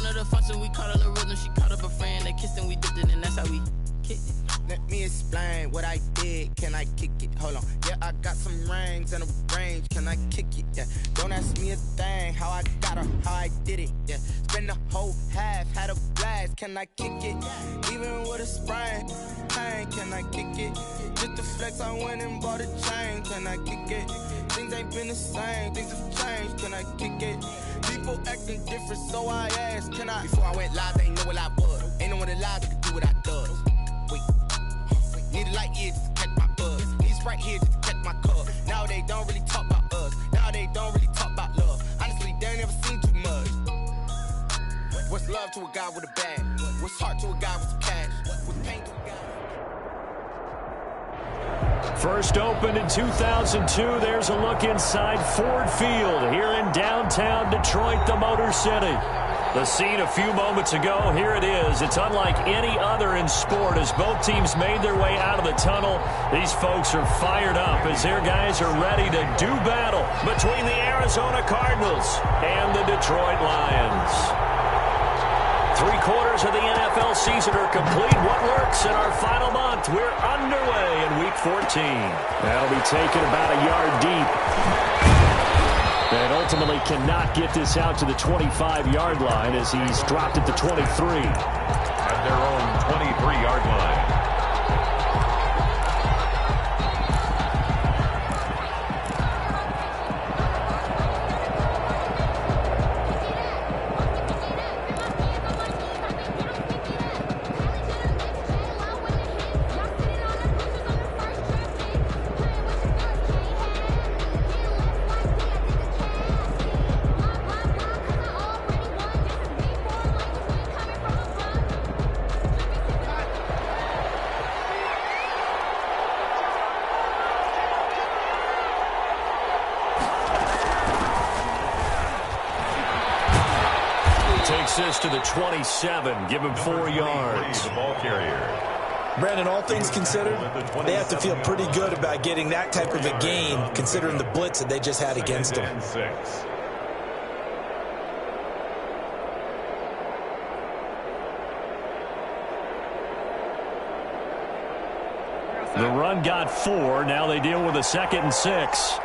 of the function, we caught a little rhythm. She caught up a friend, they kissed and we dipped it, and that's how we kicked it. Let me explain what I did. Can I kick it? Hold on. Yeah, I got some rings and a range. Can I kick it? Yeah. Don't ask me a thing. How I got her, how I did it. Yeah. Spend the whole half, had a blast. Can I kick it? Even with a sprain, pain. Can I kick it? Just to flex, I went and bought a chain. Can I kick it? Things ain't been the same. Things have changed. Can I kick it? People acting different, so I asked. Can I? Before I went live, they ain't know what I was. Ain't no one alive that could do what I does. Wait. Need a light here just to catch my buzz. Need Sprite here just to catch my cup. Now they don't really talk about us. Now they don't really talk about love. Honestly, they ain't never seen too much. What's love to a guy with a bag? What's heart to a guy with some cash? What's pain to a guy? First opened in 2002. There's a look inside Ford Field here in downtown Detroit, the Motor City. The scene a few moments ago, here it is. It's unlike any other in sport as both teams made their way out of the tunnel. These folks are fired up as their guys are ready to do battle between the Arizona Cardinals and the Detroit Lions. 3/4 of the NFL season are complete. What works in our final month? We're underway in Week 14. That'll be taken about a yard deep. And ultimately cannot get this out to the 25-yard line as he's dropped at the 23. At their own 23-yard line. Takes this to the 27. Give him 4 yards. The ball carrier. Brandon, all things considered, they have to feel pretty good about getting that type of a gain considering the blitz that they just had against them. The run got 4. Now they deal with a 2nd and 6.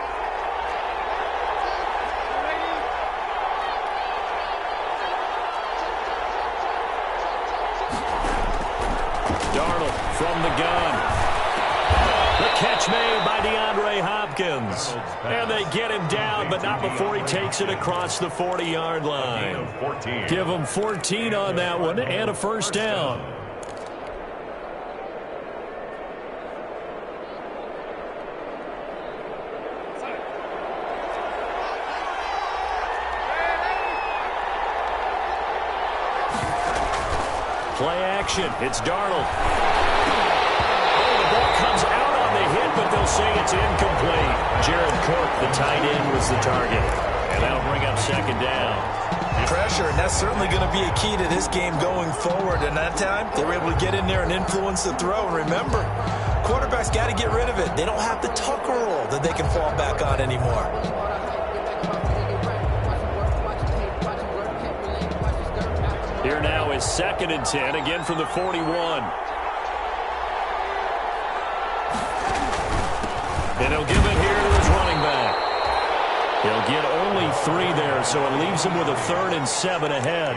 From the gun. The catch made by DeAndre Hopkins. And they get him down, but not before he takes it across the 40-yard line. Give him 14 on that one and a first down. Play action. It's Darnold. Comes out on the hit, but they'll say it's incomplete. Jared Cook, the tight end, was the target. And that'll bring up 2nd down. Pressure, and that's certainly going to be a key to this game going forward. And that time, they were able to get in there and influence the throw. And remember, quarterbacks got to get rid of it. They don't have the tucker roll that they can fall back on anymore. Here now is 2nd and 10, again from the 41. And he'll give it here to his running back. He'll get only 3 there, so it leaves him with a 3rd and 7 ahead.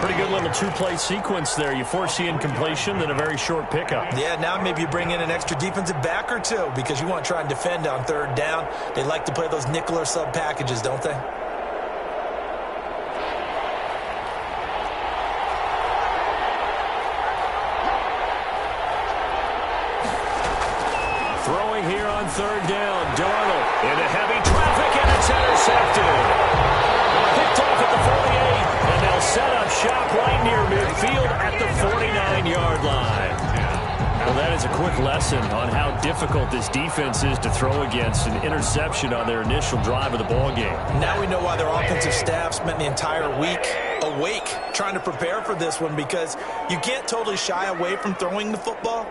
Pretty good little 2-play sequence there. You force the incompletion, then a very short pickup. Yeah, now maybe you bring in an extra defensive back or 2 because you want to try and defend on 3rd down. They like to play those nickel or sub packages, don't they? Throwing here on 3rd down. Darnold into heavy traffic, and it's intercepted. Picked off at the 48, and they'll set up shop right near midfield at the 49-yard line. Well, that is a quick lesson on how difficult this defense is to throw against an interception on their initial drive of the ballgame. Now we know why their offensive staff spent the entire week awake trying to prepare for this one, because you can't totally shy away from throwing the football,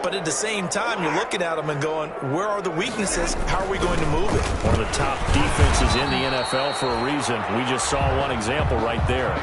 But at the same time, you're looking at them and going, where are the weaknesses? How are we going to move it? One of the top defenses in the NFL for a reason. We just saw one example right there.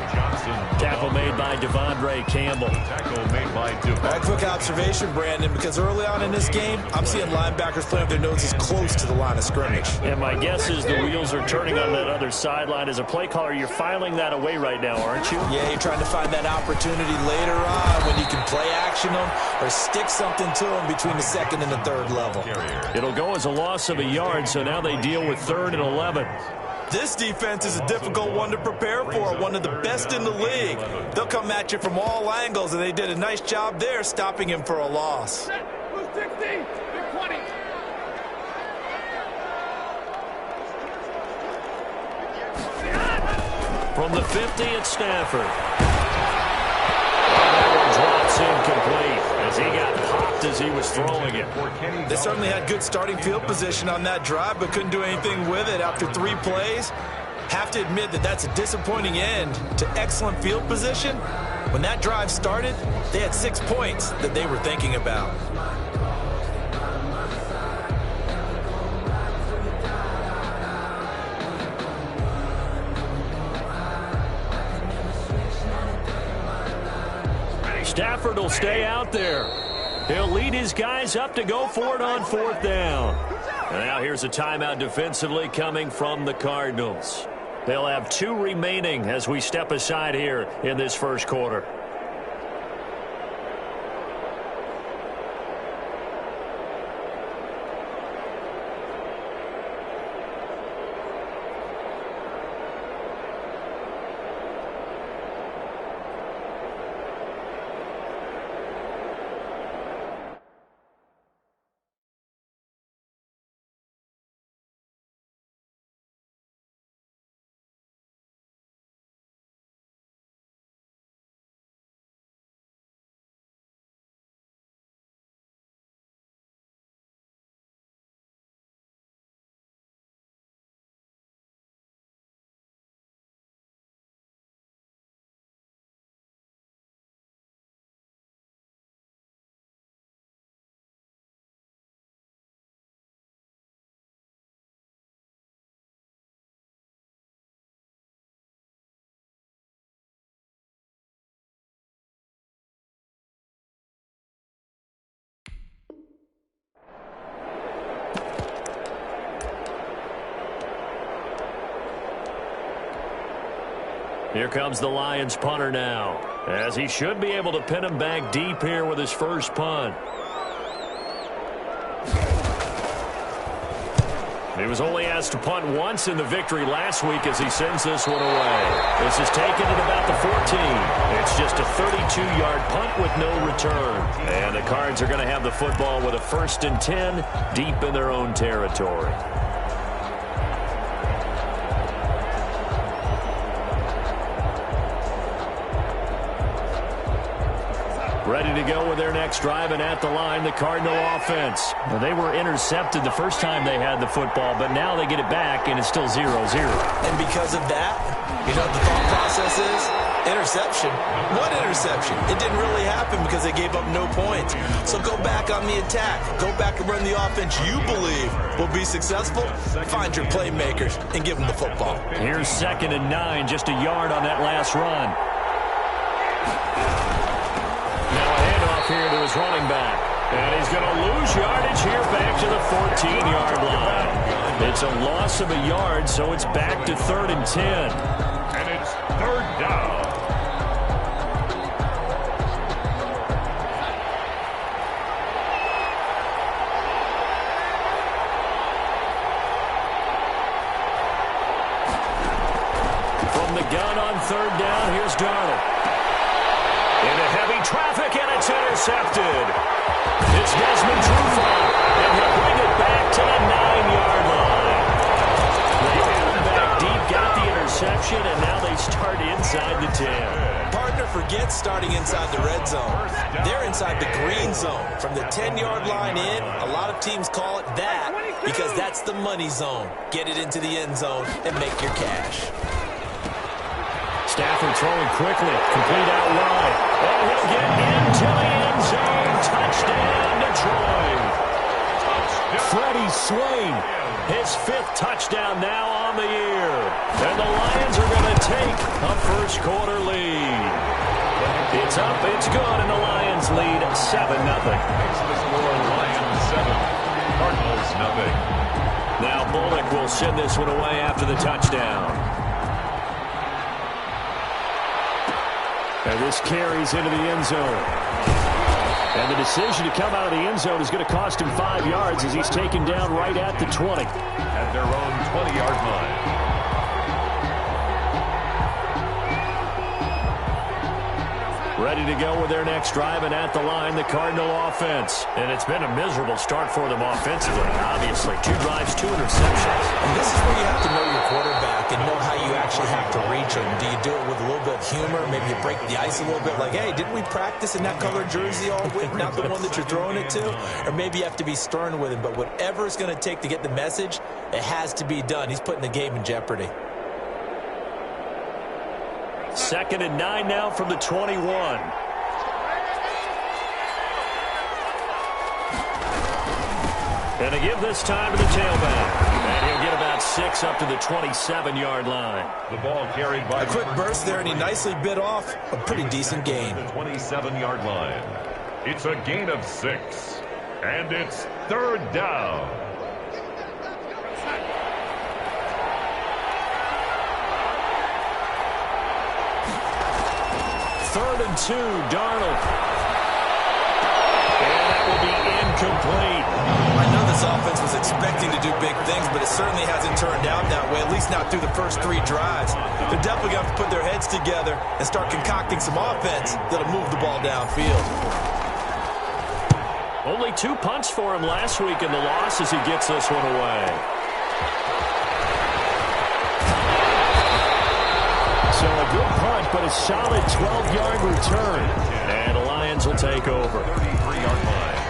Tackle made by Devondre Campbell. Tackle made by A quick observation, Brandon, because early on in this game, I'm seeing linebackers playing with their noses close to the line of scrimmage. And my guess is the wheels are turning on that other sideline. As a play caller, you're filing that away right now, aren't you? Yeah, you're trying to find that opportunity later on when you can play action them or stick something to them between the second and the third level. It'll go as a loss of a yard, so now they deal with 3rd and 11. This defense is a difficult one to prepare for, one of the best in the league. They'll come at you from all angles, and they did a nice job there stopping him for a loss. From the 50, it's Stafford. Drops incomplete as he got popped as he was throwing it. They certainly had good starting field position on that drive, but couldn't do anything with it after 3 plays. Have to admit that that's a disappointing end to excellent field position. When that drive started, they had 6 points that they were thinking about. Stafford will stay out there. He'll lead his guys up to go for it on 4th down. And now here's a timeout defensively coming from the Cardinals. They'll have 2 remaining as we step aside here in this first quarter. Here comes the Lions punter now, as he should be able to pin him back deep here with his first punt. He was only asked to punt once in the victory last week as he sends this one away. This is taken at about the 14. It's just a 32-yard punt with no return. And the Cards are going to have the football with a 1st and 10 deep in their own territory. Ready to go with their next drive, and at the line, the Cardinal offense. Well, they were intercepted the first time they had the football, but now they get it back, and it's still 0-0. And because of that, you know what the thought process is? Interception. What interception? It didn't really happen because they gave up no points. So go back on the attack. Go back and run the offense you believe will be successful. Find your playmakers and give them the football. Here's 2nd and 9, just a yard on that last run. Here to his running back. And he's going to lose yardage here back to the 14-yard line. It's a loss of a yard, so it's back to 3rd and 10. And it's 3rd down. From the gun on 3rd down, here's Darnold. Into heavy traffic, and it's intercepted. It's Desmond Trufant, and he'll bring it back to the 9-yard line. They had him back deep, got the interception, and now they start inside the 10. Partner forgets starting inside the red zone. They're inside the green zone. From the 10-yard line in, a lot of teams call it that because that's the money zone. Get it into the end zone and make your cash. Stafford throwing quickly. Complete out wide. And he'll get into the end zone. Touchdown, Detroit. Freddie Swain, his 5th touchdown now on the year. And the Lions are going to take a first-quarter lead. It's up, it's good, and the Lions lead 7-0. Makes the score Lions 7, Cardinals 0. Now Bullock will send this one away after the touchdown. And this carries into the end zone. And the decision to come out of the end zone is going to cost him 5 yards as he's taken down right at the 20. At their own 20-yard line. Ready to go with their next drive, and at the line, the Cardinal offense. And it's been a miserable start for them offensively, obviously. 2 drives, 2 interceptions. And this is where you have to know your quarterback and know how you actually have to reach him. Do you do it with a little bit of humor? Maybe you break the ice a little bit, like, hey, didn't we practice in that colored jersey all week, not the one that you're throwing it to? Or maybe you have to be stern with him. But whatever it's going to take to get the message, it has to be done. He's putting the game in jeopardy. 2nd and 9 now from the 21. And they give this time to the tailback. And he'll get about 6 up to the 27-yard line. The ball carried by a quick burst there, and he nicely bit off a pretty decent gain. The 27-yard line. It's a gain of 6. And it's 3rd down. Third and 2, Darnold. And that will be incomplete. I know this offense was expecting to do big things, but it certainly hasn't turned out that way, at least not through the first 3 drives. They're definitely going to have to put their heads together and start concocting some offense that'll move the ball downfield. Only 2 punts for him last week in the loss as he gets this one away. So a good punt, but a solid 12-yard return. And the Lions will take over. 33-yard line.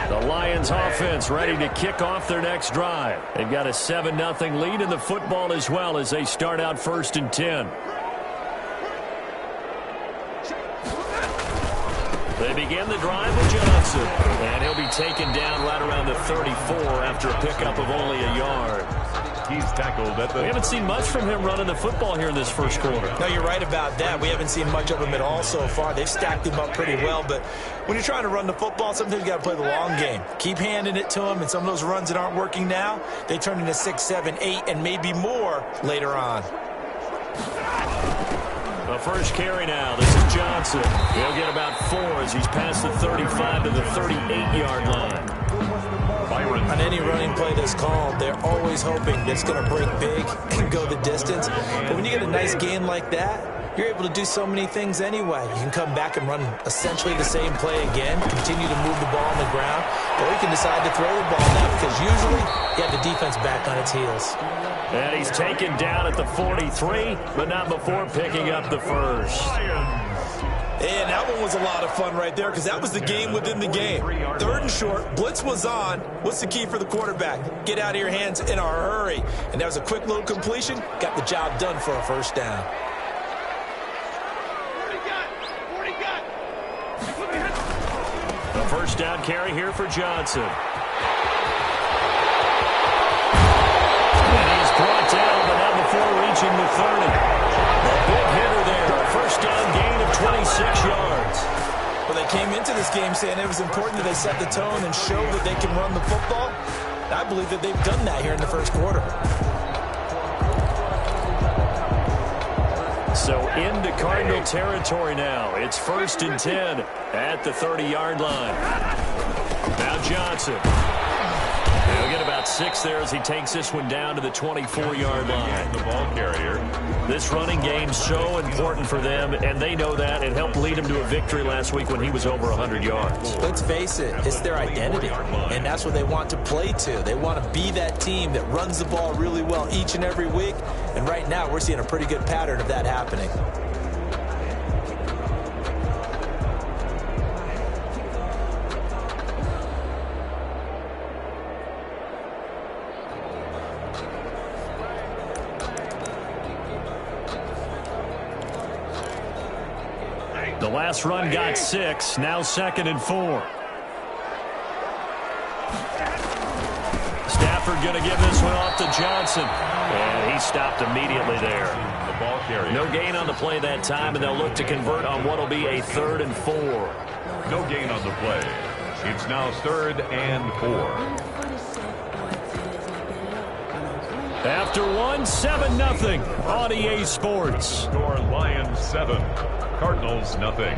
The Lions offense ready to kick off their next drive. They've got a 7-0 lead in the football as well as they start out 1st and 10. They begin the drive with Johnson. And he'll be taken down right around the 34 after a pickup of only a yard. He's tackled at the... We haven't seen much from him running the football here in this first quarter. No, you're right about that. We haven't seen much of him at all so far. They've stacked him up pretty well, but when you're trying to run the football, sometimes you got to play the long game. Keep handing it to him, and some of those runs that aren't working now, they turn into 6, 7, 8, and maybe more later on. The first carry now. This is Johnson. He'll get about 4 as he's past the 35 to the 38-yard line. Byron. On any running play that's called, they're always hoping that it's going to break big and go the distance. But when you get a nice gain like that, you're able to do so many things anyway. You can come back and run essentially the same play again, continue to move the ball on the ground, or you can decide to throw the ball now because usually you have the defense back on its heels. And he's taken down at the 43, but not before picking up the first. And that one was a lot of fun right there because that was the game within the game. 3rd and short, blitz was on. What's the key for the quarterback? Get out of your hands in a hurry. And that was a quick little completion. Got the job done for a first down. The first down carry here for Johnson. And he's brought down, but not before reaching the 30. A big hitter there. A first down gain of 26 yards. Well, they came into this game saying it was important that they set the tone and show that they can run the football. I believe that they've done that here in the first quarter. So into Cardinal territory now. It's 1st and 10 at the 30-yard line. Now Johnson. He'll get about 6 there as he takes this one down to the 24-yard line. The ball carrier. This running game's so important for them, and they know that. It helped lead him to a victory last week when he was over 100 yards. Let's face it, it's their identity, and that's what they want to play to. They want to be that team that runs the ball really well each and every week, and right now we're seeing a pretty good pattern of that happening. Last run got 6. Now 2nd and 4. Stafford going to give this one off to Johnson. And he stopped immediately there. The ball carrier. No gain on the play that time, and they'll look to convert on what will be a 3rd and 4. No gain on the play. It's now 3rd and 4. After 7-0 on EA Sports. Score Lions 7, Cardinals nothing.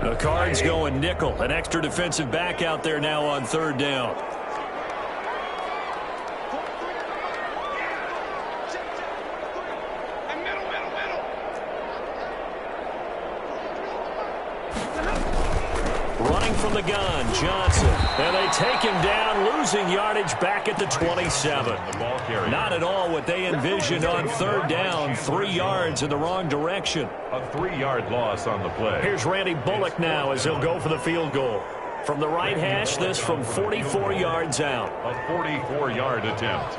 The Cards going nickel. An extra defensive back out there now on 3rd down. Running from the gun, Johnson. And they take him down, losing yardage back at the 27. The ball carrier. Not at all what they envisioned on 3rd down. 3 yards in the wrong direction. A 3-yard loss on the play. Here's Randy Bullock now as he'll go for the field goal. From the right hash, this from 44 yards out. A 44-yard attempt.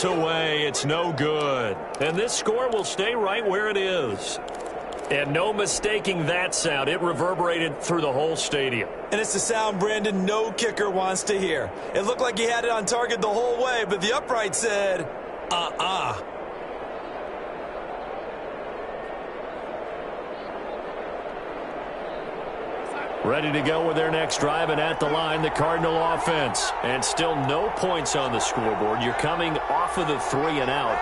Away. It's no good. And this score will stay right where it is. And no mistaking that sound. It reverberated through the whole stadium. And it's the sound, Brandon, no kicker wants to hear. It looked like he had it on target the whole way, but the upright said, Ready to go with their next drive, and at the line, the Cardinal offense. And still no points on the scoreboard. You're coming off of the 3 and out.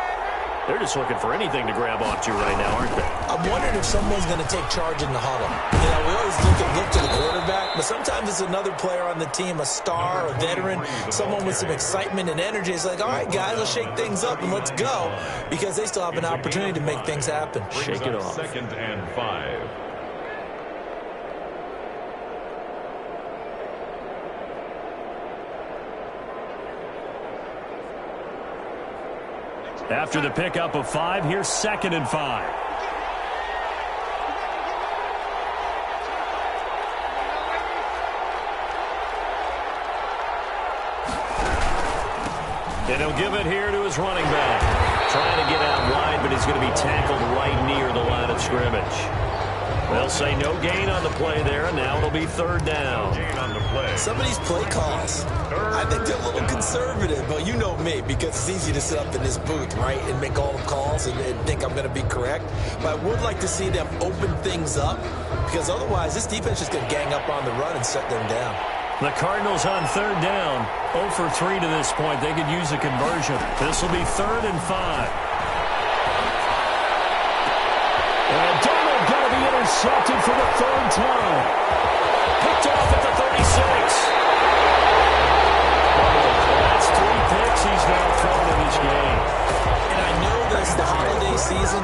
They're just looking for anything to grab onto right now, aren't they? I'm wondering if someone's going to take charge in the huddle. You know, we always look to the quarterback, but sometimes it's another player on the team, a star, a veteran, someone with some excitement and energy. It's like, all right, guys, let's shake things up and let's go, because they still have an opportunity to make things happen. Shake it off. 2nd and 5. After the pickup of 5, here's 2nd and 5. And he'll give it here to his running back. Trying to get out wide, but he's going to be tackled right near the line of scrimmage. They'll say no gain on the play there, and now it'll be 3rd down. Gain on the play. Some of these play calls, I think they're a little conservative, but you know me, because it's easy to sit up in this booth, right, and make all the calls and think I'm going to be correct. But I would like to see them open things up, because otherwise this defense is going to gang up on the run and shut them down. The Cardinals on 3rd down, 0 for 3 to this point. They could use a conversion. This will be 3rd and 5. And Donald going to be intercepted for the 3rd time. Picked off at the 36. That's 3 picks he's now thrown in this game. And I know this is the holiday season,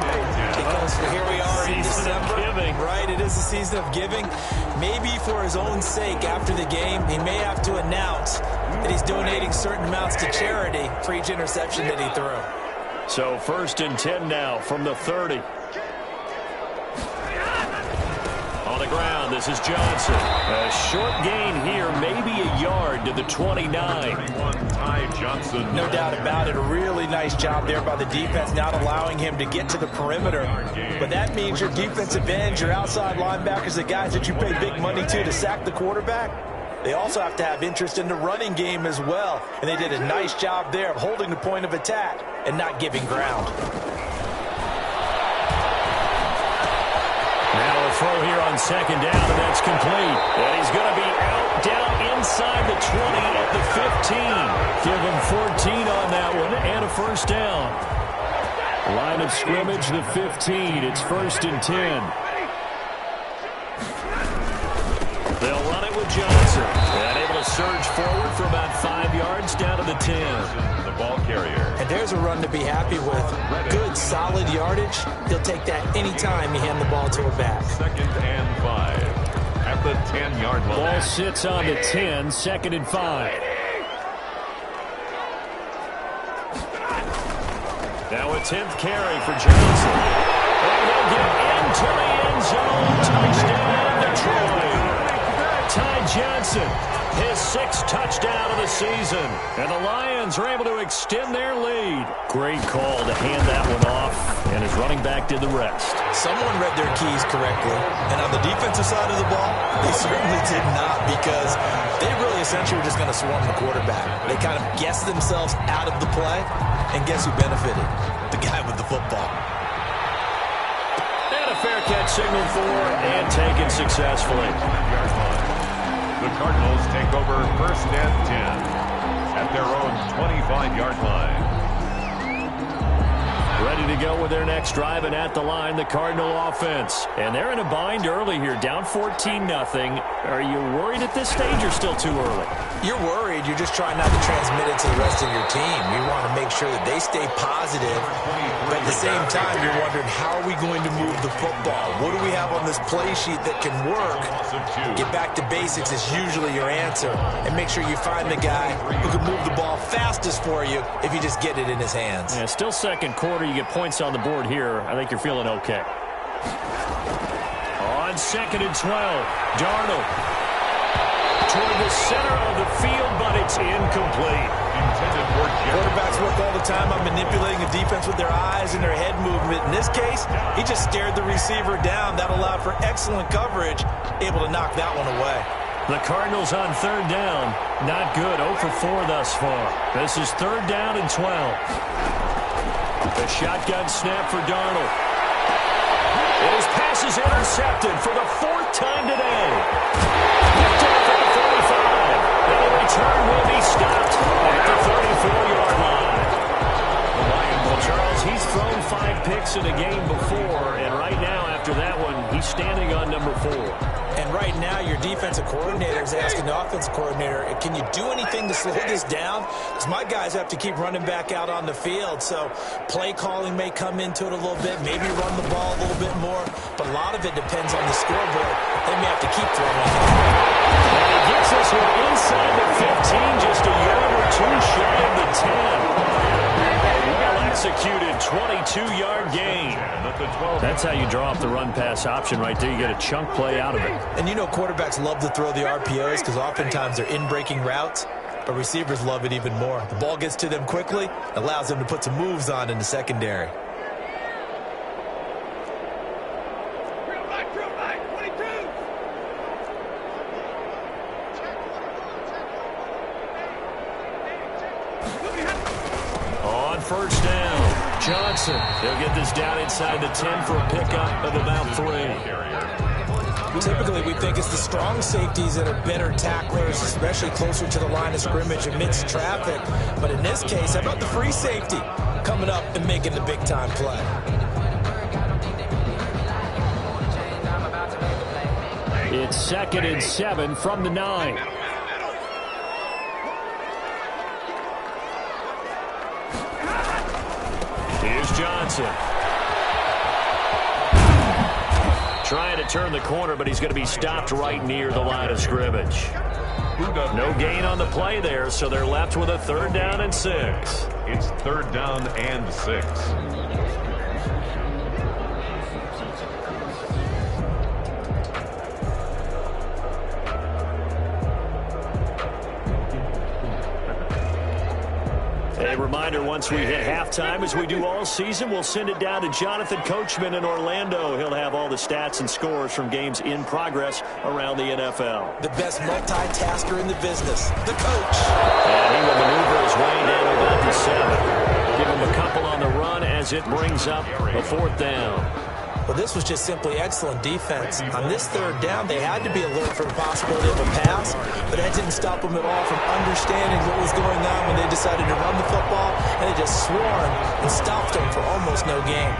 because here we are in December. Right, it is the season of giving. Maybe for his own sake, after the game, he may have to announce that he's donating certain amounts to charity for each interception that he threw. So 1st and 10 now from the 30. On the ground, this is Johnson. A short gain here, maybe a yard to the 29. Ty Johnson. No doubt about it. A really nice job there by the defense, not allowing him to get to the perimeter. But that means your defensive ends, your outside linebackers, the guys that you pay big money to sack the quarterback, they also have to have interest in the running game as well. And they did a nice job there of holding the point of attack and not giving ground. Now a throw here on 2nd down, and that's complete. And he's going to be out, down inside the 20 at the 15. Give him 14 on that one, and a 1st down. Line of scrimmage, the 15. It's 1st and 10. They'll run it with Johnson. And able to They'll surge forward for about 5 yards down to the 10. The ball carrier. And there's a run to be happy with. Good, solid yardage. He'll take that anytime you hand the ball to a back. 2nd and 5 at the 10-yard line. Ball sits on the 10, 2nd and 5. Now a 10th carry for Johnson. And they'll get into the end zone. Touchdown, Detroit. Ty Johnson, his 6th touchdown of the season. And the Lions are able to extend their lead. Great call to hand that one off, and his running back did the rest. Someone read their keys correctly, and on the defensive side of the ball, they certainly did not, because they really essentially were just going to swarm the quarterback. They kind of guessed themselves out of the play, and guess who benefited? The guy with the football. And a fair catch signaled for and taken successfully. The Cardinals take over 1st and 10 at their own 25-yard line. Ready to go with their next drive, and at the line, the Cardinal offense. And they're in a bind early here, down 14-0. Are you worried at this stage or still too early? You're worried. You're just trying not to transmit it to the rest of your team. You want to make sure that they stay positive, but at the same time, you're wondering, how are we going to move the football? What do we have on this play sheet that can work? Get back to basics is usually your answer, and make sure you find the guy who can move the ball fastest for you if you just get it in his hands. Yeah, still second quarter. You get points on the board here. I think you're feeling okay. On 2nd and 12, Darnold toward the center of the field, but it's incomplete. Quarterbacks work all the time on manipulating a defense with their eyes and their head movement. In this case, he just stared the receiver down. That allowed for excellent coverage, able to knock that one away. The Cardinals on 3rd down. Not good. 0 for 4 thus far. This is 3rd down and 12. The shotgun snap for Darnold. And his pass is intercepted for the 4th time today. Picked off at the 45. And the return will be stopped at the 34-yard line. Well, Charles, he's thrown 5 picks in a game before, and right now, after that one, he's standing on number 4. And right now, your defensive coordinator is asking the offensive coordinator, can you do anything to slow this down? Because my guys have to keep running back out on the field. So play calling may come into it a little bit, maybe run the ball a little bit more. But a lot of it depends on the scoreboard. They may have to keep throwing. And he gets this one inside the 15, just a yard or 2 shy of the 10. Well-executed 22-yard gain. That's how you draw up the run-pass option right there. You get a chunk play out of it. And you know quarterbacks love to throw the RPOs because oftentimes they're in-breaking routes, but receivers love it even more. The ball gets to them quickly, allows them to put some moves on in the secondary. On 1st down, Johnson. He'll get this down inside the 10 for a pickup of about 3. Typically, we think it's the strong safeties that are better tacklers, especially closer to the line of scrimmage amidst traffic. But in this case, how about the free safety coming up and making the big-time play? It's 2nd and 7 from the 9. Here's Johnson. Trying to turn the corner, but he's going to be stopped right near the line of scrimmage. No gain on the play there, so they're left with a 3rd down and 6. It's 3rd down and 6. A reminder, once we hit halftime, as we do all season, we'll send it down to Jonathan Coachman in Orlando. He'll have all the stats and scores from games in progress around the NFL. The best multitasker in the business, the coach. And he will maneuver his way down about the 7. Give him a couple on the run as it brings up a 4th down. Well, this was just simply excellent defense. On this 3rd down, they had to be alert for the possibility of a pass, but that didn't stop them at all from understanding what was going on when they decided to run the football, and they just swarmed and stopped them for almost no gain.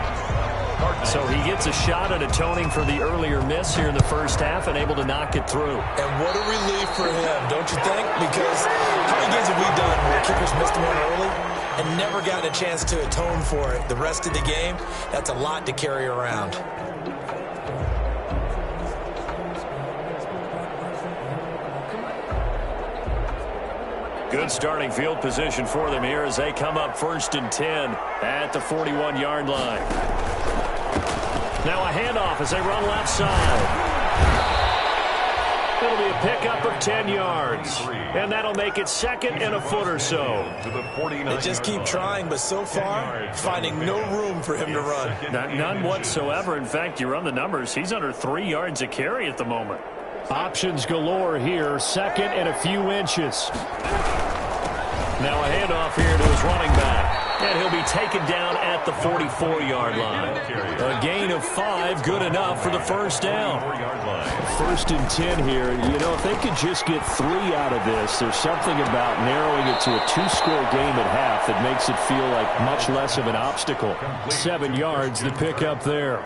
So he gets a shot at atoning for the earlier miss here in the first half and able to knock it through. And what a relief for him, don't you think? Because how many games have we done where kickers missed one early and never gotten a chance to atone for it the rest of the game? That's a lot to carry around. Good starting field position for them here as they come up 1st and 10 at the 41-yard line. Now a handoff as they run left side. It'll be a pickup of 10 yards. And that'll make it 2nd and a foot or so. They just keep trying, but so far, finding no room for him to run. None whatsoever. In fact, you run the numbers, he's under 3 yards a carry at the moment. Options galore here. 2nd and a few inches. Now a handoff here to his running back. And he'll be taken down at the 44-yard line. A gain of 5, good enough for the first down. 1st and 10 here. You know, if they could just get 3 out of this, there's something about narrowing it to a 2-score game at half that makes it feel like much less of an obstacle. 7 yards, the pickup there.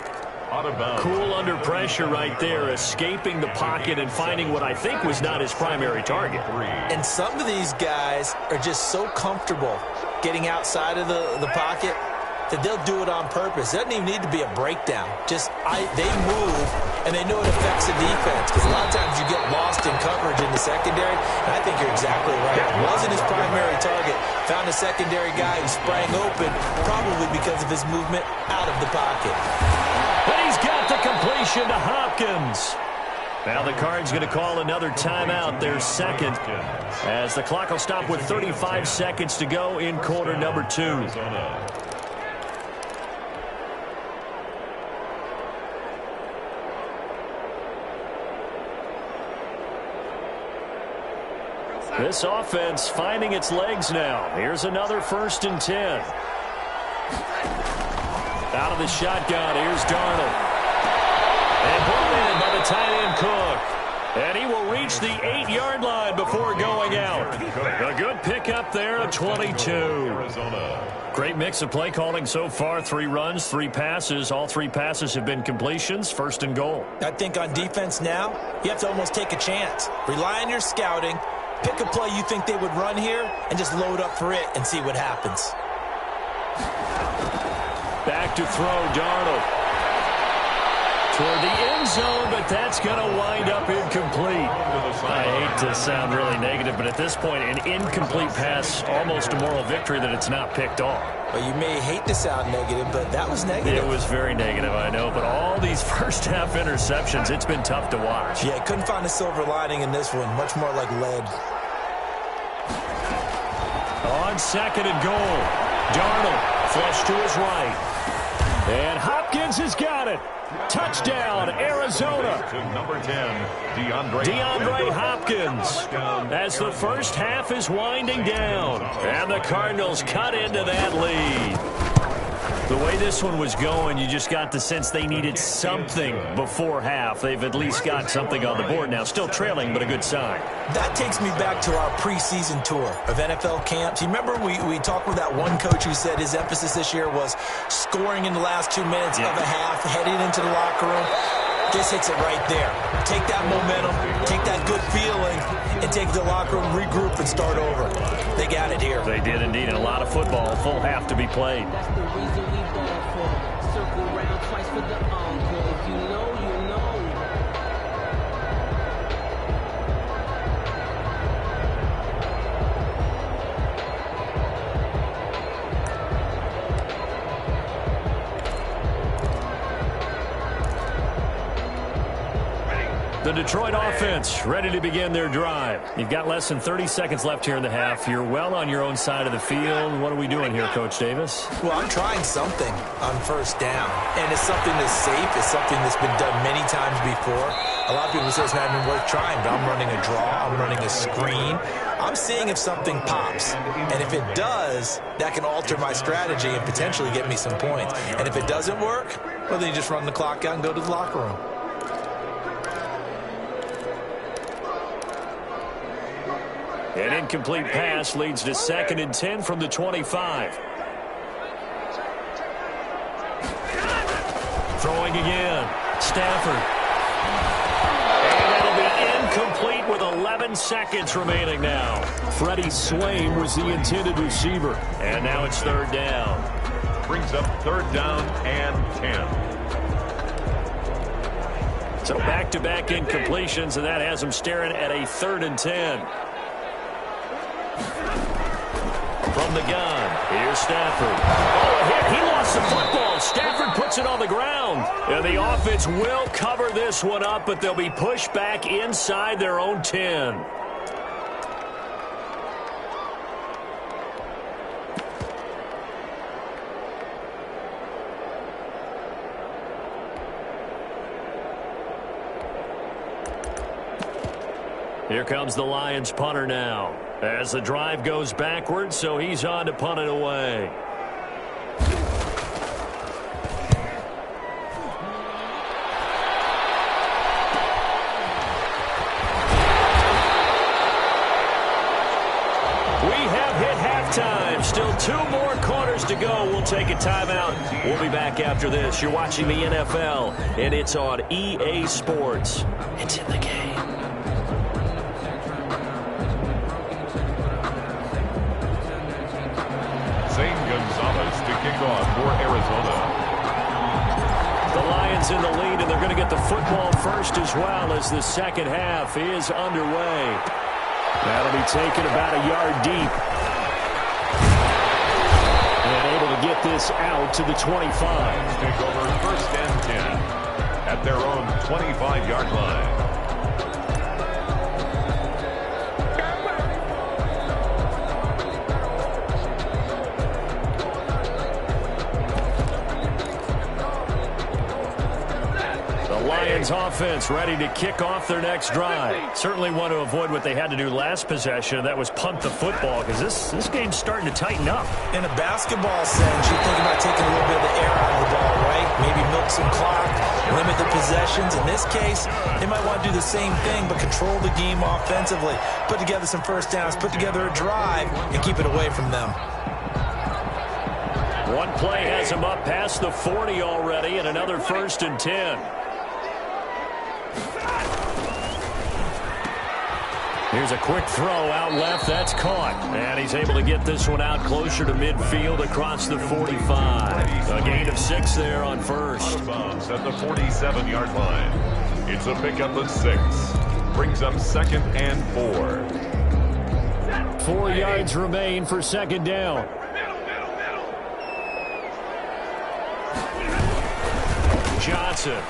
Cool under pressure right there, escaping the pocket and finding what I think was not his primary target. And some of these guys are just so comfortable getting outside of the pocket that they'll do it on purpose. It doesn't even need to be a breakdown. Just they move, and they know it affects the defense. Because a lot of times you get lost in coverage in the secondary, and I think you're exactly right. It wasn't his primary target. Found a secondary guy who sprang open, probably because of his movement out of the pocket. And he's got the completion to Hopkins. Now the Cards going to call another timeout, their 2nd, as the clock will stop with 35 seconds to go in quarter number 2. This offense finding its legs now. Here's another 1st and 10. Out of the shotgun, here's Darnold. And brought in by the tight end Cook. And he will reach the 8-yard line before going out. A good pickup there at 22. Great mix of play calling so far. 3 runs, 3 passes. All 3 passes have been completions. 1st and goal. I think on defense now, you have to almost take a chance. Rely on your scouting. Pick a play you think they would run here and just load up for it and see what happens. Back to throw, Darnold. Toward the end zone, but that's going to wind up incomplete. I hate to sound really negative, but at this point, an incomplete pass, almost a moral victory that it's not picked off. Well, you may hate to sound negative, but that was negative. It was very negative, I know, but all these first-half interceptions, it's been tough to watch. Yeah, couldn't find a silver lining in this one. Much more like lead. On 2nd and goal, Darnold flush to his right. And Hopkins has got it. Touchdown, Arizona. Number 10, DeAndre Hopkins, as the first half is winding down. And the Cardinals cut into that lead. The way this one was going, you just got the sense they needed something before half. They've at least got something on the board now. Still trailing, but a good sign. That takes me back to our preseason tour of NFL camps. You remember we talked with that one coach who said his emphasis this year was scoring in the last 2 minutes of a half, heading into the locker room. This hits it right there. Take that momentum, take that good feeling, and take the locker room, regroup, and start over. They got it here. They did indeed, and a lot of football, full half to be played. That's the reason we ball for. Circle round twice for the encore. If you know, you know. The Detroit offense ready to begin their drive. You've got less than 30 seconds left here in the half. You're well on your own side of the field. What are we doing here, Coach Davis? Well, I'm trying something on 1st down, and it's something that's safe. It's something that's been done many times before. A lot of people say it's not even worth trying, but I'm running a draw. I'm running a screen. I'm seeing if something pops, and if it does, that can alter my strategy and potentially get me some points. And if it doesn't work, well, then you just run the clock out and go to the locker room. An incomplete pass leads to 2nd and 10 from the 25. Throwing again. Stafford. And it'll be incomplete with 11 seconds remaining now. Freddie Swain was the intended receiver. And now it's third down. Brings up third down and 10. So back-to-back incompletions, and that has him staring at a 3rd and 10. From the gun, here's Stafford. Oh, a hit. He lost the football. Stafford puts it on the ground. And the offense will cover this one up, but they'll be pushed back inside their own 10. Here comes the Lions punter now as the drive goes backwards, so he's on to punt it away. We have hit halftime. Still 2 more quarters to go. We'll take a timeout. We'll be back after this. You're watching the NFL, and it's on EA Sports. It's in the game. To kick off for Arizona. The Lions in the lead, and they're going to get the football first as well as the second half is underway. That'll be taken about a yard deep. And able to get this out to the 25. Take over first and 10 at their own 25-yard line. Lions offense ready to kick off their next drive. Certainly want to avoid what they had to do last possession. That was punt the football, because this game's starting to tighten up. In a basketball sense, you think about taking a little bit of the air out of the ball, right? Maybe milk some clock, limit the possessions. In this case, they might want to do the same thing, but control the game offensively. Put together some first downs, put together a drive, and keep it away from them. One play has him up past the 40 already, and another first and 10. Here's a quick throw out left. That's caught. And he's able to get this one out closer to midfield across the 45. A gain of 6 there on first. At the 47-yard line. It's a pickup of 6. Brings up second and 4. 4 yards remain for second down. Johnson.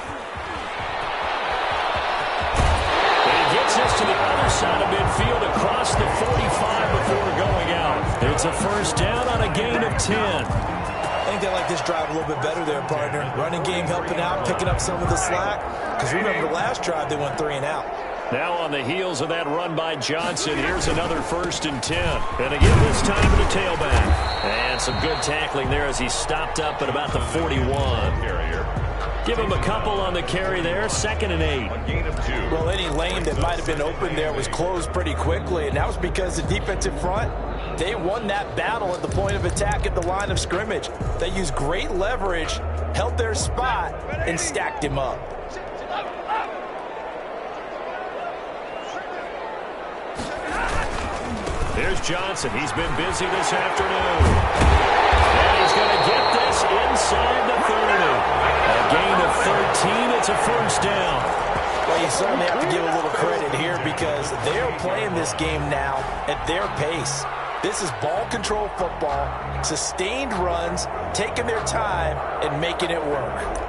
To the other side of midfield across the 45 before going out. It's a first down on a gain of 10. I think they like this drive a little bit better there, partner. Running game helping out, picking up some of the slack. Because remember the last drive, they went 3 and out. Now on the heels of that run by Johnson, here's another first and 10. And again this time to the tailback. And some good tackling there as he stopped up at about the 41. Give him a couple on the carry there. Second and 8. A gain of 2. Well, any lane that might have been open there was closed pretty quickly, and that was because the defensive front, they won that battle at the point of attack at the line of scrimmage. They used great leverage, held their spot, and stacked him up. There's Johnson. He's been busy this afternoon. And he's going to get this inside the 30. A gain of 13. It's a first down. Well, you certainly have to give a little credit here because they're playing this game now at their pace. This is ball control football, sustained runs, taking their time and making it work.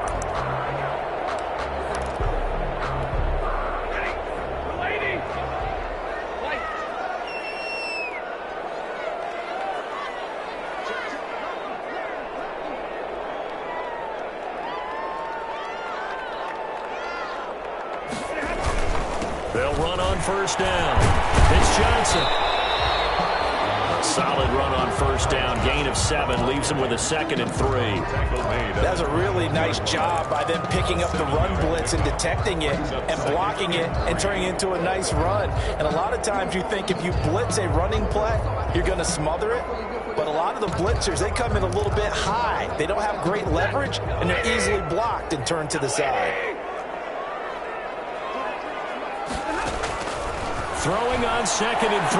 They'll run on first down. It's Johnson. Solid run on first down. Gain of 7 leaves him with a second and 3. That's a really nice job by them picking up the run blitz and detecting it and blocking it and turning it into a nice run. And a lot of times you think if you blitz a running play, you're going to smother it. But a lot of the blitzers, they come in a little bit high. They don't have great leverage, and they're easily blocked and turned to the side. Throwing on 2nd and 3.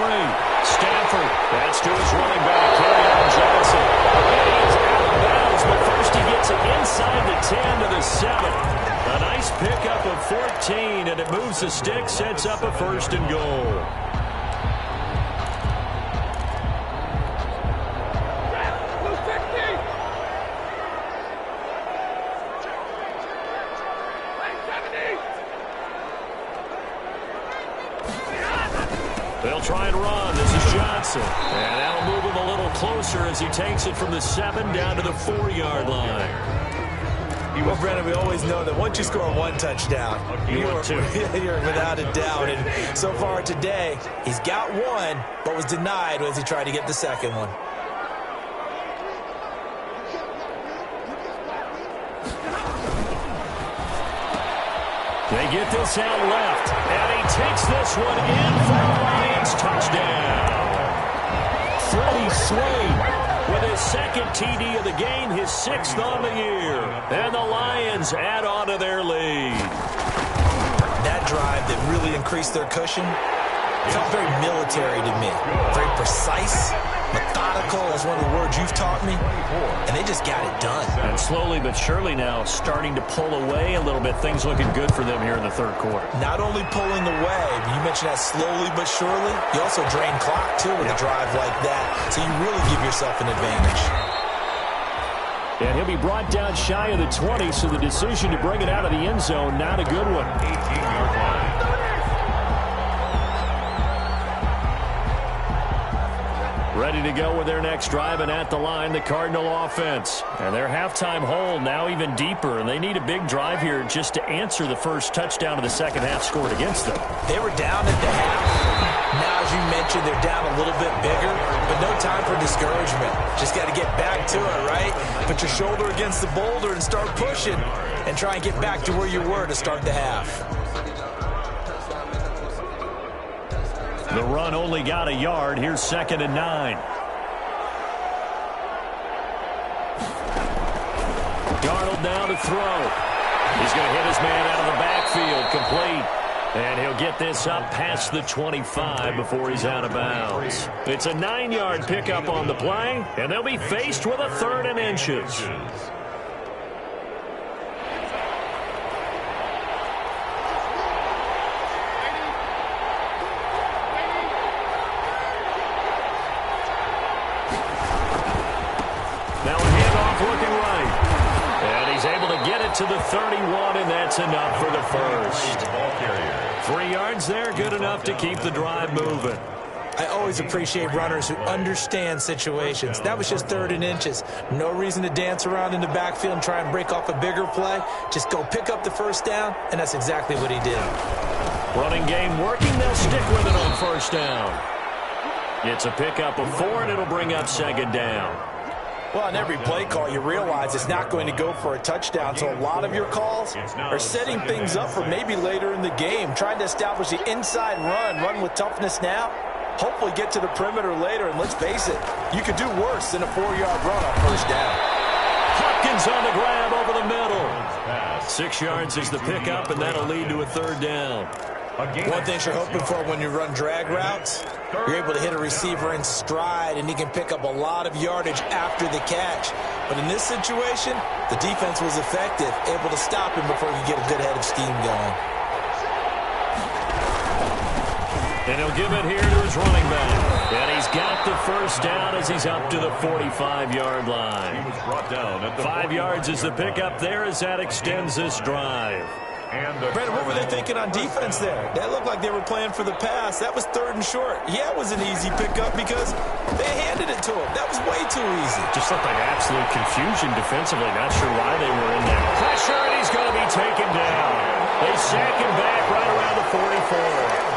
Stafford, that's to his running back, Kerryon Johnson. And he's out of bounds, but first he gets it inside the 10 to the 7. A nice pickup of 14, and it moves the stick, sets up a 1st and goal. They'll try and run. This is Johnson. And that'll move him a little closer as he takes it from the 7 down to the 4-yard line. Well, Brennan, we always know that once you score one touchdown, you're without a doubt. And so far today, he's got one, but was denied as he tried to get the second one. They get this out left, and he takes this one in for the Lions touchdown. Freddie Swain with his 2nd TD of the game, his 6th on the year. And the Lions add on to their lead. That drive that really increased their cushion felt very military to me. Very precise, methodical, that's one of the words you've taught me. And they just got it done. And slowly but surely now starting to pull away a little bit. Things looking good for them here in the 3rd quarter. Not only pulling away, but you mentioned that slowly but surely. You also drain clock, too, with a drive like that. So you really give yourself an advantage. And he'll be brought down shy of the 20, so the decision to bring it out of the end zone, not a good one. 18-yard line. Ready to go with their next drive, and at the line, the Cardinal offense. And their halftime hole now even deeper, and they need a big drive here just to answer the first touchdown of the second half scored against them. They were down at the half. Now, as you mentioned, they're down a little bit bigger, but no time for discouragement. Just got to get back to it, right? Put your shoulder against the boulder and start pushing and try and get back to where you were to start the half. The run only got a yard. Here's 2nd and 9. Darnold now to throw. He's going to hit his man out of the backfield. Complete. And he'll get this up past the 25 before he's out of bounds. It's a 9-yard pickup on the play, and they'll be faced with a 3rd and inches. Now a handoff looking right. And he's able to get it to the 31, and that's enough for the first. 3 yards there, good enough to keep the drive moving. I always appreciate runners who understand situations. That was just 3rd and inches. No reason to dance around in the backfield and try and break off a bigger play. Just go pick up the first down, and that's exactly what he did. Running game working, they'll stick with it on 1st down. It's a pickup of 4, and it'll bring up 2nd down. Well, on every play call, you realize it's not going to go for a touchdown, so a lot of your calls are setting things up for maybe later in the game, trying to establish the inside run with toughness now, hopefully get to the perimeter later, and let's face it, you could do worse than a 4-yard run on 1st down. Hopkins on the grab over the middle. 6 yards is the pickup, and that'll lead to a 3rd down. One thing you're hoping for when you run drag routes, you're able to hit a receiver in stride, and he can pick up a lot of yardage after the catch. But in this situation, the defense was effective, able to stop him before he could get a good head of steam going. And he'll give it here to his running back. And he's got the first down as he's up to the 45-yard line. He was brought down at the 5 yards is the pickup there as that extends this drive. Brandon, what were they thinking on defense there? That looked like they were playing for the pass. That was 3rd and short. Yeah, it was an easy pickup because they handed it to him. That was way too easy. Just looked like absolute confusion defensively. Not sure why they were in that pressure, and he's going to be taken down. They sack him back right around the 44.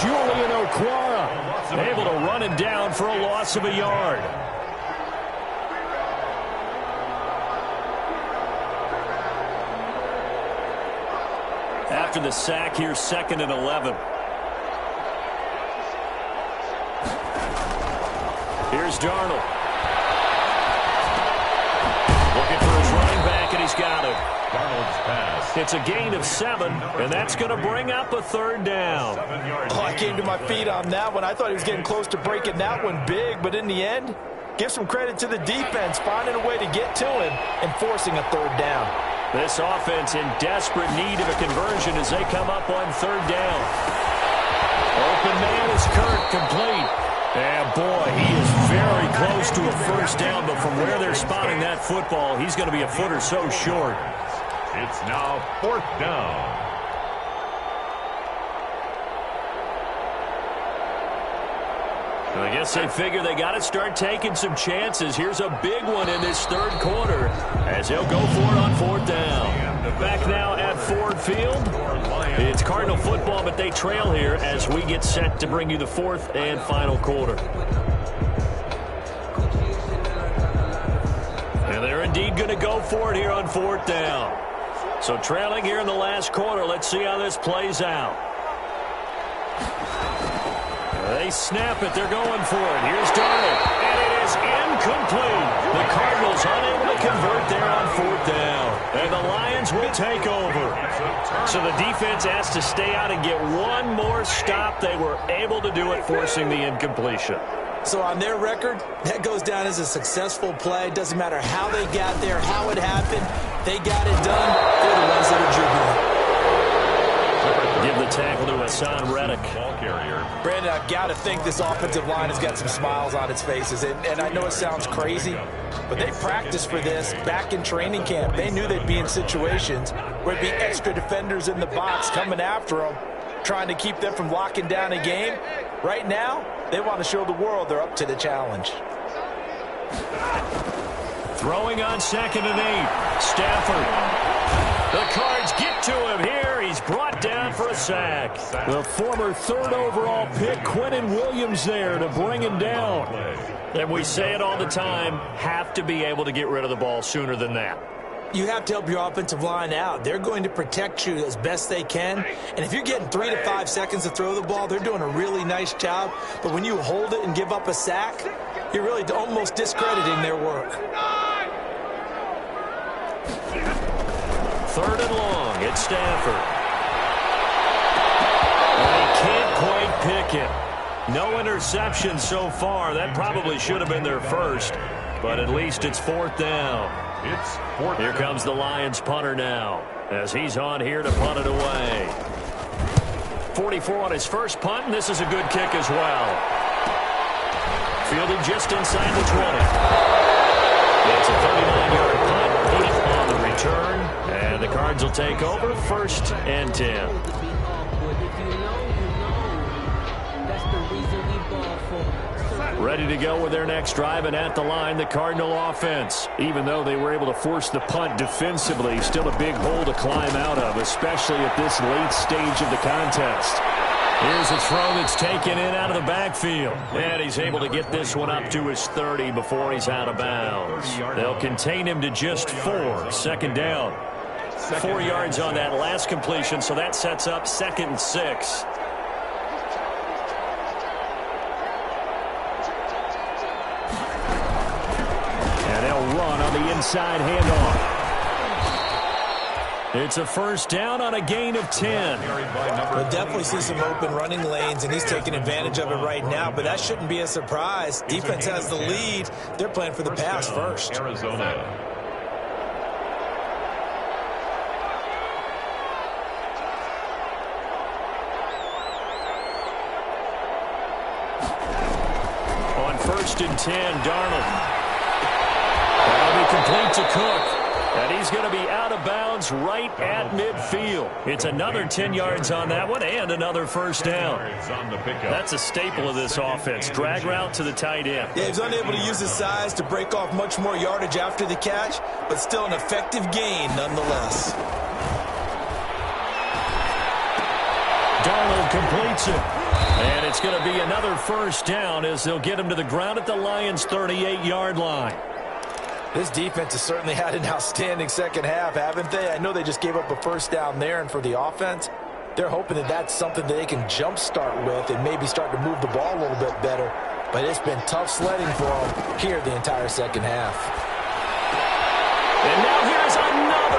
Julian Okwara able to run him down for a loss of a yard. After the sack, here's 2nd and 11. Here's Darnold. got it. Darnold's pass. It's a gain of 7, and that's going to bring up a third down. Oh, I came to my feet on that one. I thought he was getting close to breaking that one big, but in the end, give some credit to the defense, finding a way to get to him and forcing a third down. This offense in desperate need of a conversion as they come up on third down. Open man is Kirk, complete. And boy, he is very close to a first down, but from where they're spotting that football, he's going to be a foot or so short. It's now 4th down. I guess they figure they got to start taking some chances. Here's a big one in this third quarter as they'll go for it on 4th down. Back now at Ford Field. It's Cardinal football, but they trail here as we get set to bring you the 4th and final quarter. And they're indeed going to go for it here on 4th down. So trailing here in the last quarter. Let's see how this plays out. They snap it. They're going for it. Here's Darnold. And it is incomplete. The Cardinals unable to convert there on 4th down. And the Lions will take over. So the defense has to stay out and get one more stop. They were able to do it, forcing the incompletion. So on their record, that goes down as a successful play. Doesn't matter how they got there, how it happened. They got it done. They're the ones that are jubilant. Give the tackle to Hassan Reddick. Ball carrier. Brandon, I've got to think this offensive line has got some smiles on its faces. And I know it sounds crazy, but they practiced for this back in training camp. They knew they'd be in situations where it'd be extra defenders in the box coming after them, trying to keep them from locking down a game. Right now, they want to show the world they're up to the challenge. Throwing on 2nd and 8. Stafford. The Cards get to him here. He's brought down for a sack. The former 3rd overall pick, Quinnen Williams, there to bring him down. And we say it all the time, have to be able to get rid of the ball sooner than that. You have to help your offensive line out. They're going to protect you as best they can. And if you're getting 3 to 5 seconds to throw the ball, they're doing a really nice job. But when you hold it and give up a sack, you're really almost discrediting their work. 3rd and long. It's Stafford. And he can't quite pick it. No interception so far. That probably should have been their first. But at least it's 4th down. It's 4th. Here comes the Lions punter now as he's on here to punt it away. 44 on his first punt, and this is a good kick as well. Fielded just inside the 20. It's a 39-yard punt, 8 on the return, and the Cards will take over 1st and 10. Ready to go with their next drive, and at the line, the Cardinal offense. Even though they were able to force the punt defensively, still a big hole to climb out of, especially at this late stage of the contest. Here's a throw that's taken in out of the backfield. And he's able to get this one up to his 30 before he's out of bounds. They'll contain him to just 4. 2nd down. 4 yards on that last completion, so that sets up 2nd and 6. Run on the inside handoff. It's a 1st down on a gain of 10. We'll definitely see some open running lanes, and he's taking advantage of it right now, but that shouldn't be a surprise. Defense has the lead. They're playing for the pass first. Arizona. On 1st and 10, Darnold. That'll be complete to Cook. And he's going to be out of bounds right at midfield. It's another 10 yards on that one and another 1st down. That's a staple of this offense. Drag route to the tight end. Yeah, he's unable to use his size to break off much more yardage after the catch, but still an effective gain nonetheless. Darnold completes it. And it's going to be another 1st down as they'll get him to the ground at the Lions' 38-yard line. This defense has certainly had an outstanding second half, haven't they? I know they just gave up a 1st down there, and for the offense, they're hoping that that's something that they can jumpstart with and maybe start to move the ball a little bit better. But it's been tough sledding for them here the entire second half. And now here's another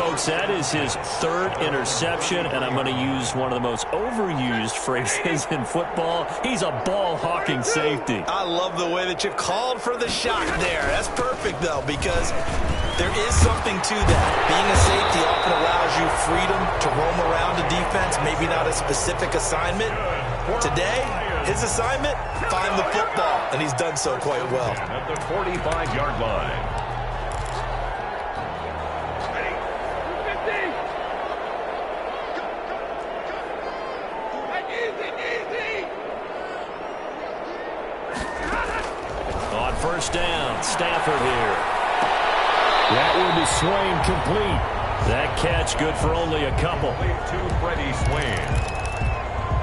folks, that is his third interception, and I'm going to use one of the most overused phrases in football. He's a ball-hawking safety. I love the way that you called for the shot there. That's perfect, though, because there is something to that. Being a safety often allows you freedom to roam around a defense, maybe not a specific assignment. Today, his assignment, find the football, and he's done so quite well. At the 45-yard line. On first down, Stafford here. That one to Swain complete. That catch good for only a couple. To Freddie Swain.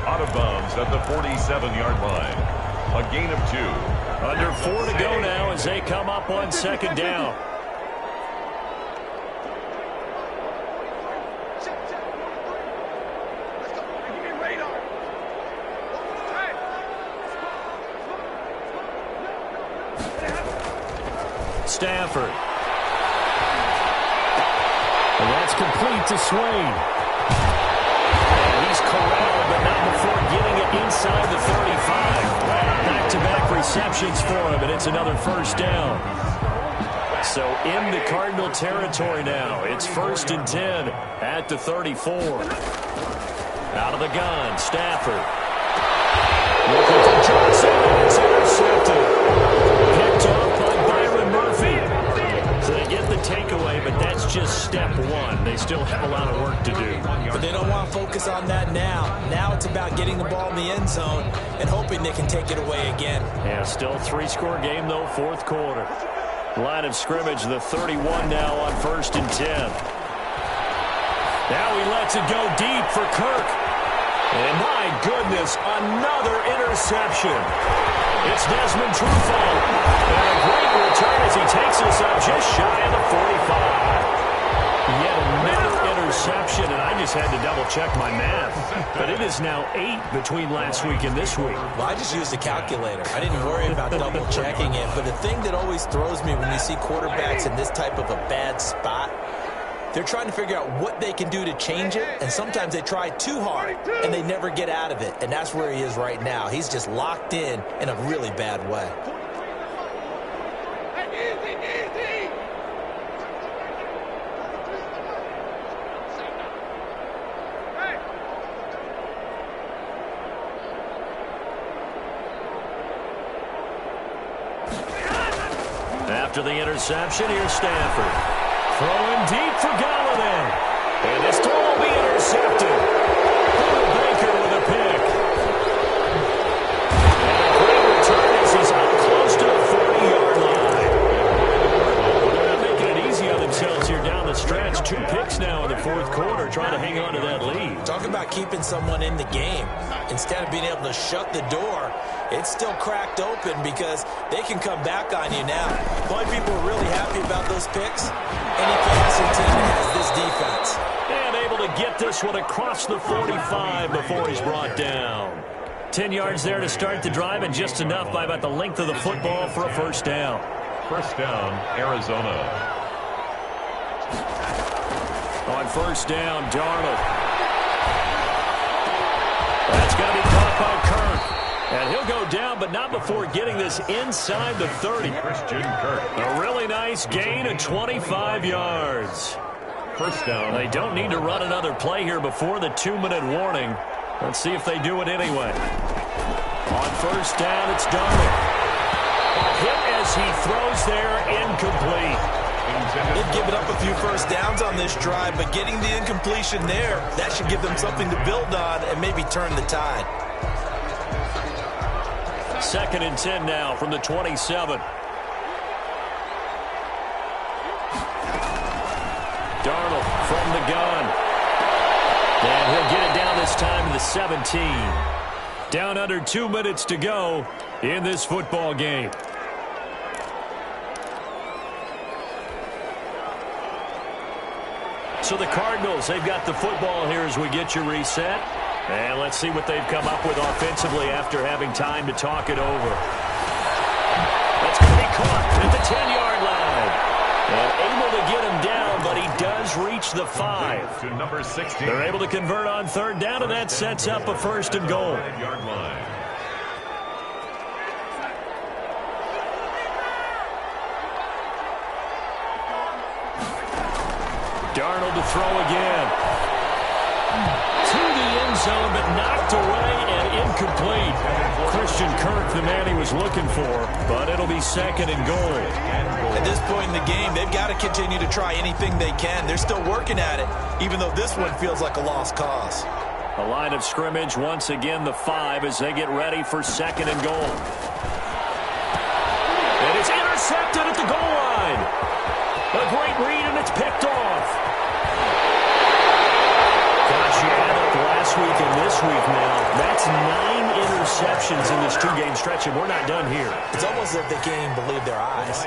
Out of bounds at the 47-yard line. A gain of 2. Under 4 to go now as they come up on second down. Stafford. And that's complete to Swain. And he's corralled, but not before getting it inside the 35. Back-to-back receptions for him, and it's another first down. So into Cardinal territory now. It's 1st and 10 at the 34. Out of the gun, Stafford. Looking for Johnson, and it's intercepted. Picked off by Byron Murphy. So they get the takeaway, but that's just step one. They still have a lot of work to do. But they don't want to focus on that now. Now it's about getting the ball in the end zone and hoping they can take it away again. Yeah, still 3-score game, though, 4th quarter. Line of scrimmage, the 31 now on 1st and 10. Now he lets it go deep for Kirk. And my goodness, another interception. It's Desmond Trufant. And a great return as he takes us up just shy of the 45. Yet another interception, and I just had to double-check my math. But it is now 8 between last week and this week. Well, I just used a calculator. I didn't worry about double-checking it. But the thing that always throws me when you see quarterbacks in this type of a bad spot, they're trying to figure out what they can do to change it, and sometimes they try too hard, and they never get out of it. And that's where he is right now. He's just locked in a really bad way. After the interception, here's Stafford. Throwing deep for Galladay. And this throw will be intercepted. Baker with a pick. And a great return as he's up close to the 40-yard line. They're not making it easy on themselves here down the stretch. 2 picks now in the 4th quarter, trying to hang on to that lead. Talk about keeping someone in the game. Instead of being able to shut the door, it's still cracked open because they can come back on you now. The only people who are really happy about those picks, any passing team that has this defense. And able to get this one across the 45 before he's brought down. 10 yards there to start the drive, and just enough by about the length of the football for a first down. First down, Arizona. On first down, Darnold. That's going to be caught by Kirk. And he'll go down, but not before getting this inside the 30. Christian Kirk. A really nice gain of 25 yards. First down. They don't need to run another play here before the 2-minute warning. Let's see if they do it anyway. On first down, it's Darnold. A hit as he throws there, incomplete. They've given up a few first downs on this drive, but getting the incompletion there, that should give them something to build on and maybe turn the tide. 2nd and 10 now from the 27. Darnold from the gun. And he'll get it down this time to the 17. Down under 2 minutes to go in this football game. So the Cardinals, they've got the football here as we get you reset. And let's see what they've come up with offensively after having time to talk it over. That's going to be caught at the 10-yard line. And able to get him down, but but he does reach the 5. To number 16. They're able to convert on third down, and that sets up a 1st and goal. 5-yard line. Darnold to throw again. To the end zone, but knocked away and incomplete. Christian Kirk, the man he was looking for, but it'll be 2nd and goal. At this point in the game, they've got to continue to try anything they can. They're still working at it, even though this one feels like a lost cause. A line of scrimmage, once again the 5 as they get ready for 2nd and goal. And it's intercepted at the goal line. A great read, and it's picked off. Gosh, you add up last week and this week now. That's 9 interceptions in this 2-game stretch, and we're not done here. It's almost as if they can't even believe their eyes.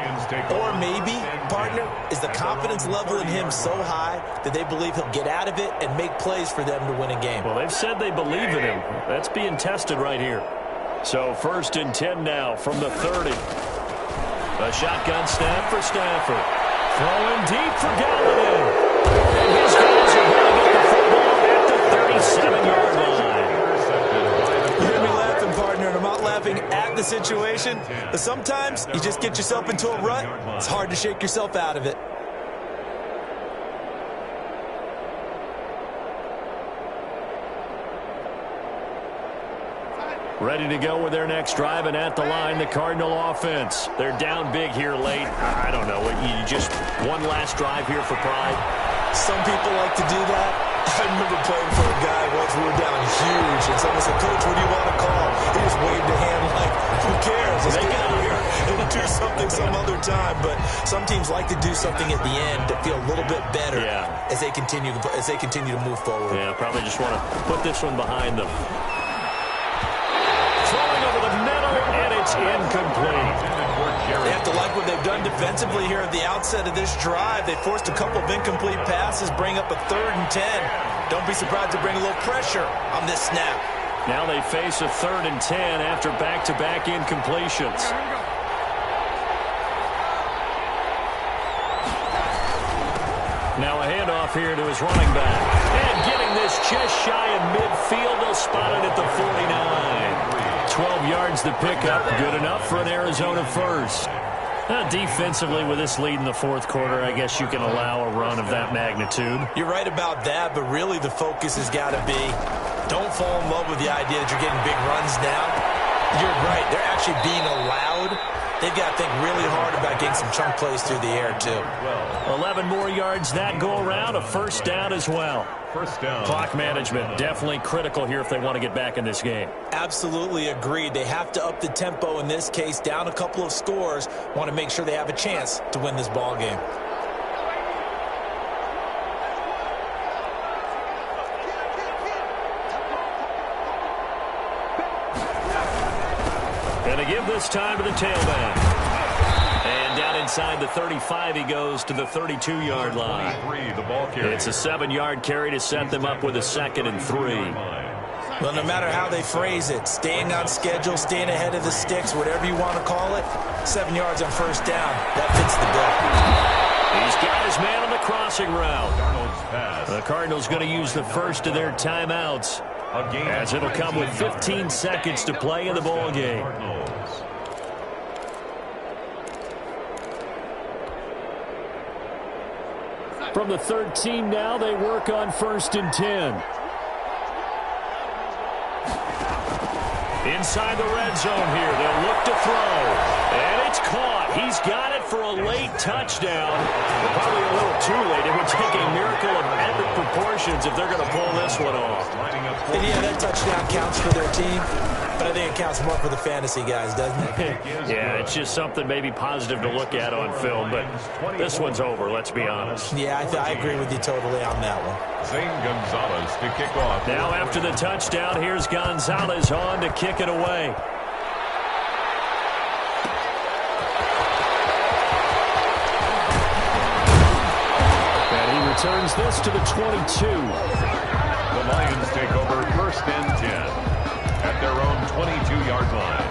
Or maybe, partner, is the confidence level in him so high that they believe he'll get out of it and make plays for them to win a game. Well, they've said they believe in him. That's being tested right here. So 1st and 10 now from the 30. A shotgun snap for Stafford. Throwing deep for Galladay. And his guys are going to get the football at the 37-yard line. You hear me laughing, partner, and I'm not laughing at the situation, but sometimes you just get yourself into a rut. It's hard to shake yourself out of it. Ready to go with their next drive, and at the line, the Cardinal offense. They're down big here late. I don't know. You just one last drive here for pride? Some people like to do that. I remember playing for a guy once we were down huge, and someone said, "Coach, what do you want to call?" He just waved a hand like, who cares? Let's get out of here and do something some other time. But some teams like to do something at the end to feel a little bit better as they continue to move forward. Yeah, probably just want to put this one behind them. Throwing over the middle, and it's incomplete. They have to like what they've done defensively here at the outset of this drive. They forced a couple of incomplete passes, bring up a 3rd and 10. Don't be surprised to bring a little pressure on this snap. Now they face a 3rd and 10 after back-to-back incompletions. Now a handoff here to his running back. And getting this just shy of midfield, they'll spot it at the 49. 12 yards to pick up, good enough for an Arizona 1st. Defensively, with this lead in the 4th quarter, I guess you can allow a run of that magnitude. You're right about that, but really the focus has got to be, don't fall in love with the idea that you're getting big runs now. You're right, they're actually being allowed. They've got to think really hard about getting some chunk plays through the air, too. 11 more yards that go around, a 1st down as well. 1st down. Clock management, definitely critical here if they want to get back in this game. Absolutely agreed. They have to up the tempo in this case, down a couple of scores, want to make sure they have a chance to win this ball game. And to give this time to the tailback. And down inside the 35, he goes to the 32-yard line. It's a 7-yard carry to set them up with a 2nd and 3. Well, no matter how they phrase it, staying on schedule, staying ahead of the sticks, whatever you want to call it, 7 yards on 1st down, that fits the bill. He's got his man on the crossing route. The Cardinals going to use the first of their timeouts, as it'll come with 15 seconds to play in the ball game. From the 13 now, they work on 1st and 10. Inside the red zone here, they'll look to throw. And it's caught. He's got it for a late touchdown. But probably a little too late. It would take a miracle of epic proportions if they're going to pull this one off. And yeah, that touchdown counts for their team. But I think it counts more for the fantasy guys, doesn't it? Yeah, it's just something maybe positive to look at on film. But this one's over, let's be honest. Yeah, I agree with you totally on that one. Zane Gonzalez to kick off. Now after the touchdown, here's Gonzalez on to kick it away. And he returns this to the 22. The Lions take over 1st and 10 at their own 22-yard line.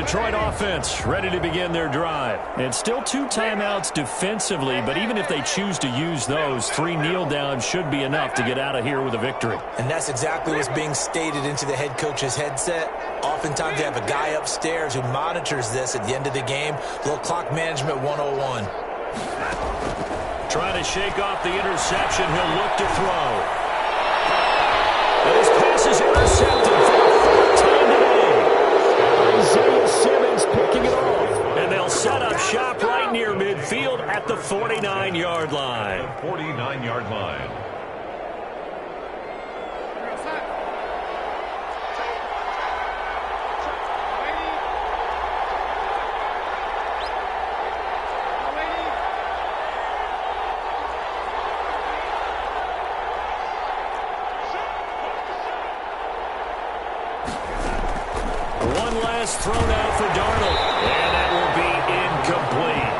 Detroit offense ready to begin their drive. And still 2 timeouts defensively, but even if they choose to use those, 3 kneel downs should be enough to get out of here with a victory. And that's exactly what's being stated into the head coach's headset. Oftentimes they have a guy upstairs who monitors this at the end of the game. Little clock management 101. Trying to shake off the interception. He'll look to throw. This pass is intercepted for the 4th time today. Isaiah Simmons picking it off. And they'll set up shop right near midfield at the 49-yard line. 49-yard line. Thrown out for Darnold, and that will be incomplete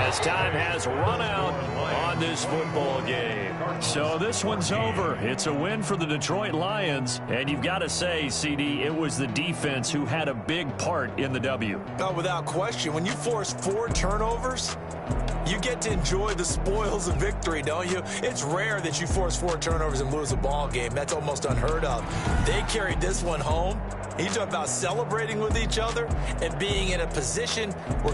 as time has run out on this football game. So this one's over. It's a win for the Detroit Lions, and you've got to say, CD, it was the defense who had a big part in the W. Oh, without question. When you force 4 turnovers, you get to enjoy the spoils of victory, don't you? It's rare that you force 4 turnovers and lose a ball game. That's almost unheard of. They carried this one home. You talk about celebrating with each other and being in a position where